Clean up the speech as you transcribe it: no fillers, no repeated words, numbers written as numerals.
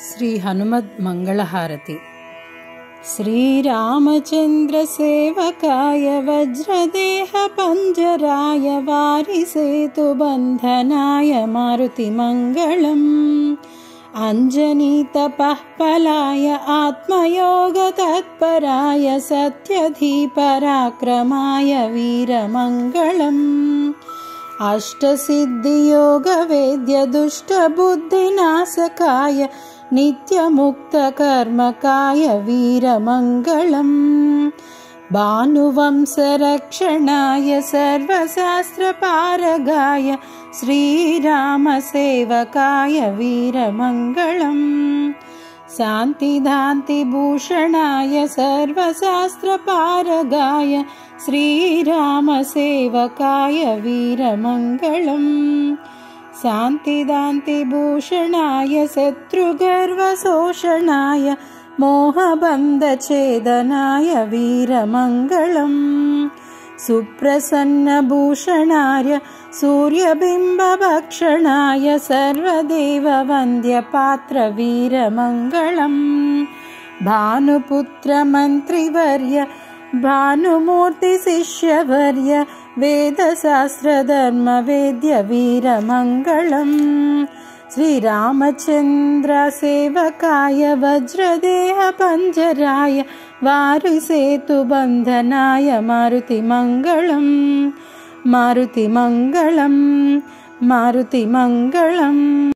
श्री हनुमद् मंगलहारति। श्रीरामचंद्र सेवकाय वज्रदेह पंजराय वारिसेतु बंधनाय मारुति मंगलम्। अंजनीतपःफलाय आत्मयोग तत्पराय सत्यधीपराक्रमाय वीरमंगलम्। अष्टसिद्धियोग वेद्य दुष्टबुद्धिनाशकाय नित्यमुक्तकर्मकाय वीरमंगलम्। भानुवंशरक्षणाय सर्वशास्त्रपारगाय श्रीरामसेवकाय वीरमंगलम्। शान्तिदान्तिभूषणाय सर्वशास्त्रपारगाय श्रीरामसेवकाय वीरमंगलम्। शान्तिदान्तिभूषणाय शत्रुगर्वशोषणाय मोहबन्धछेदनाय वीरमंगलम्। सुप्रसन्नभूषणाय सूर्यबिम्बभक्षणाय सर्वदेववन्द्यपात्र वीरमंगलम्। भानुपुत्र मन्त्रिवर्य भानुमूर्तिशिष्यवर्य वेदशास्त्रधर्मवेद्य वीरमंगलम्। श्रीरामचंद्र सेवकाय वज्रदेह पंजराय वारिसेतु बंधनाय मारुति मंगलम्। मारुति मंगलम्, मारुति मंगलम्।